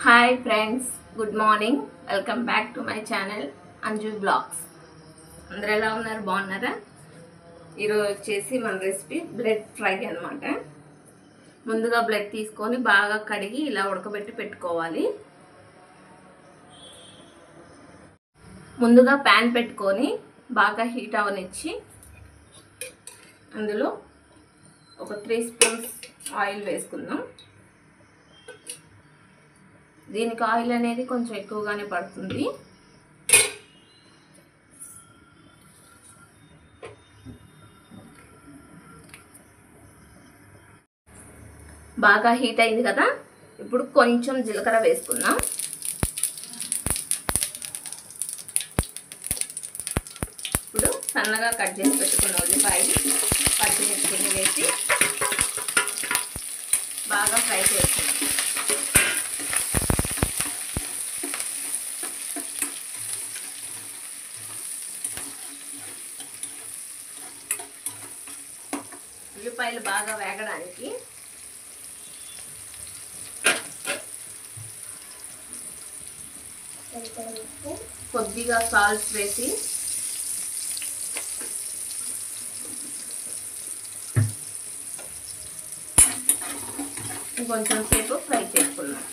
Hi friends, good morning. Welcome back to my channel Anju blogs. అందరు ఎలా ఉన్నారు? బాగున్నారా? ఈరోజు వచ్చేసి మన రెసిపీ బ్లడ్ ఫ్రై అనమాట. ముందుగా బ్లడ్ తీసుకొని బాగా కడిగి ఇలా ఉడకబెట్టి పెట్టుకోవాలి. ముందుగా ప్యాన్ పెట్టుకొని బాగా హీట్ అవనిచ్చి అందులో ఒక 3 స్పూన్స్ ఆయిల్ వేసుకుందాం. దీనికి ఆయిల్ అనేది కొంచెం ఎక్కువగానే పడుతుంది. బాగా హీట్ అయింది కదా, ఇప్పుడు కొంచెం జీలకర్ర వేసుకుందాం. ఇప్పుడు సన్నగా కట్ చేసి పెట్టుకున్న ఉల్లిపాయలు, పచ్చిమిర్చిని వేసి బాగా ఫ్రై చేసుకుందాం. ఉల్లిపాయలు బాగా వేగడానికి కొద్దిగా సాల్ట్ వేసి కొంచెం సేపు ఫ్రై చేసుకున్నాం.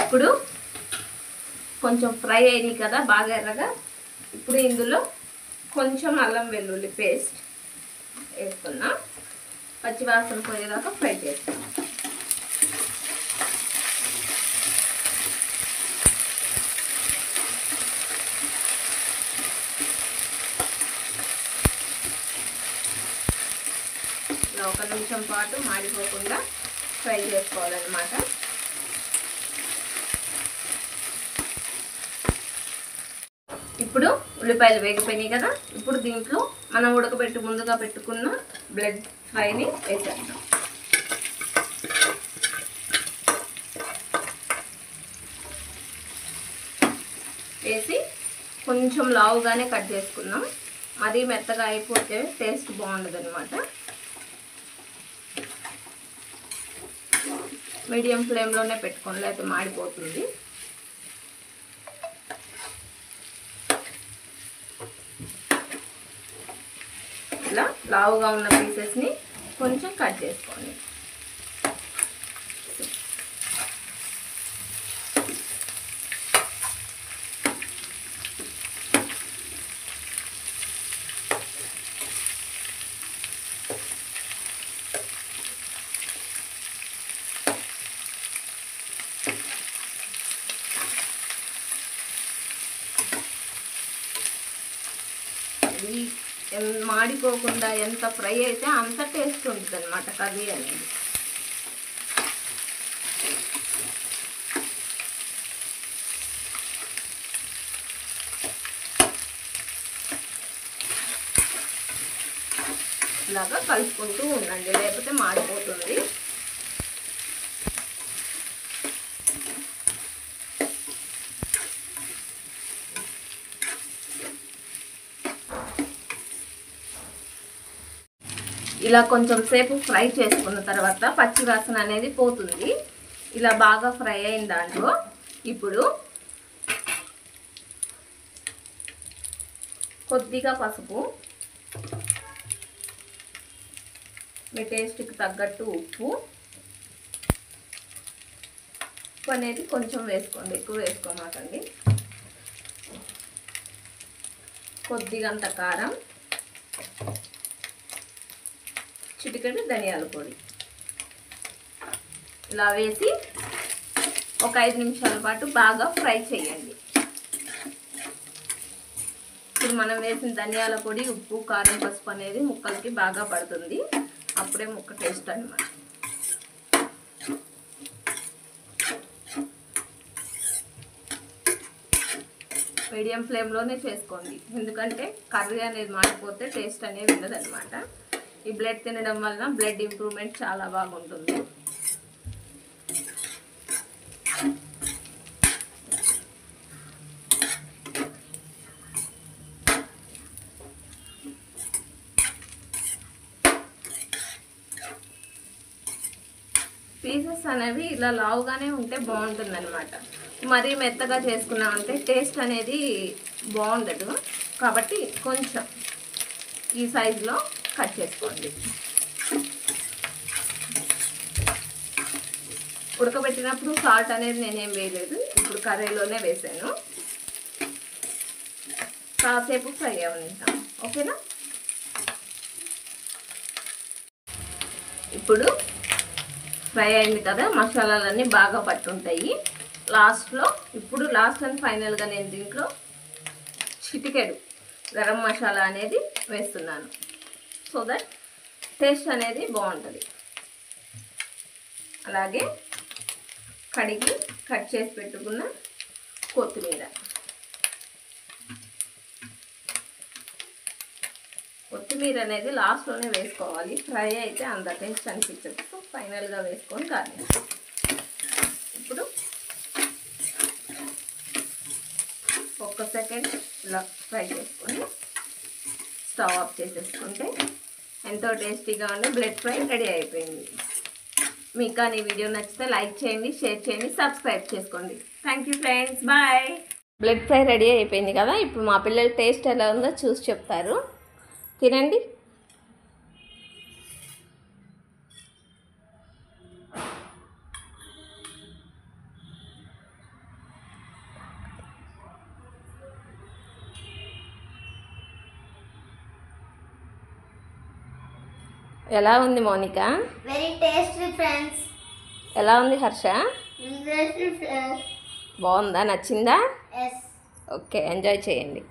ఇప్పుడు కొంచెం ఫ్రై అయ్యింది కదా బాగా ఎర్రగా. ఇప్పుడు ఇందులో కొంచెం అల్లం వెల్లుల్లి పేస్ట్ వేసుకున్నా. పచ్చివాసన పోయేదాకా ఫ్రై చేసుకున్నాం. ఇలా 1 నిమిషం పాటు మాడిపోకుండా ఫ్రై చేసుకోవాలన్నమాట. ఇప్పుడు ఉల్లిపాయలు వేగిపోయినాయి కదా, ఇప్పుడు దీంట్లో మనం ముందుగా పెట్టుకున్న బ్లడ్ ఫ్రైని వేసేద్దాం. వేసి కొంచెం లావుగానే కట్ చేసుకుందాం. మరీ మెత్తగా అయిపోతే టేస్ట్ బాగుండదు అనమాట. మీడియం ఫ్లేమ్లోనే పెట్టుకోండి, లేకపోతే మాడిపోతుంది. ఇలా లావుగా ఉన్న పీసెస్ని కొంచెం కట్ చేసుకోండి. మాడిపోకుండా ఎంత ఫ్రై అయితే అంత టేస్ట్ ఉంటుంది అన్నమాట కర్రీ అనేది. ఇలాగా కలుపుకుంటూ ఉండండి, లేకపోతే మాడిపోతుంది. ఇలా కొంచెం సేపు ఫ్రై చేసుకున్న తర్వాత పచ్చి వాసన అనేది పోతుంది. ఇలా బాగా ఫ్రై అయిన దాంట్లో ఇప్పుడు కొద్దిగా పసుపు, మీ టేస్ట్కి తగ్గట్టు ఉప్పు అనేది కొంచెం వేసుకోండి, ఎక్కువ వేసుకోమాకండి. కొద్దిగంత కారం, చిటికెడు ధనియాల పొడి ఇలా వేసి ఒక 5 నిమిషాల పాటు బాగా ఫ్రై చేయండి. ఇప్పుడు మనం వేసిన ధనియాల పొడి, ఉప్పు, కారం, పసుపు అనేది ముక్కలకి బాగా పడుతుంది. అప్పుడే ముక్క టేస్ట్ అన్నమాట. మీడియం ఫ్లేమ్లోనే చేసుకోండి, ఎందుకంటే కర్రీ అనేది మాడిపోతే టేస్ట్ అనేది ఉండదన్నమాట. ఈ బ్లడ్ తినడం వలన బ్లడ్ ఇంప్రూవ్మెంట్ చాలా బాగుంటుంది. పీసెస్ అనేవి ఇలా లావుగానే ఉంటే బాగుంటుంది అనమాట. మరీ మెత్తగా చేసుకున్నామంటే టేస్ట్ అనేది బాగుండదు. కాబట్టి కొంచెం ఈ సైజులో కట్ చేసుకోండి. ఉడకబెట్టినప్పుడు సాల్ట్ అనేది నేనేం వేయలేదు, ఇప్పుడు కర్రీలోనే వేసాను. కాసేపు ఫ్రై అవనిద్దాం, ఓకేనా. ఇప్పుడు ఫ్రై అయింది కదా, మసాలాలన్నీ బాగా పట్టుంటాయి. లాస్ట్లో ఇప్పుడు లాస్ట్ అండ్ ఫైనల్గా నేను దీంట్లో చిటికెడు గరం మసాలా అనేది వేస్తున్నాను, సో దట్ టేస్ట్ అనేది బాగుంటుంది. అలాగే కడిగి కట్ చేసి పెట్టుకున్న కొత్తిమీర. కొత్తిమీర అనేది లాస్ట్లోనే వేసుకోవాలి, ఫ్రై అయితే అంత టేస్ట్ అనిపించదు. సో ఫైనల్గా వేసుకొని కానీ ఇప్పుడు ఒక్క సెకండ్ ఇలా ఫ్రై చేసుకొని స్టవ్ ఆఫ్ చేసేసుకుంటే ఎంతో టేస్టీగా ఉండే బ్లడ్ ఫ్రై రెడీ అయిపోయింది. మీకు కానీ వీడియో నచ్చితే లైక్ చేయండి, షేర్ చేయండి, సబ్స్క్రైబ్ చేసుకోండి. Thank you friends, bye. Blood fry ready అయిపోయింది కదా, ఇప్పుడు మా పిల్లల టేస్ట్ ఎలా ఉందో చూసి చెప్తారు. తినండి. ఎలా ఉంది మౌనిక? Very tasty friends. ఎలా ఉంది హర్ష? Tasty friends. బాగుందా, నచ్చిందా? ఎస్. ఓకే, ఎంజాయ్ చేయండి.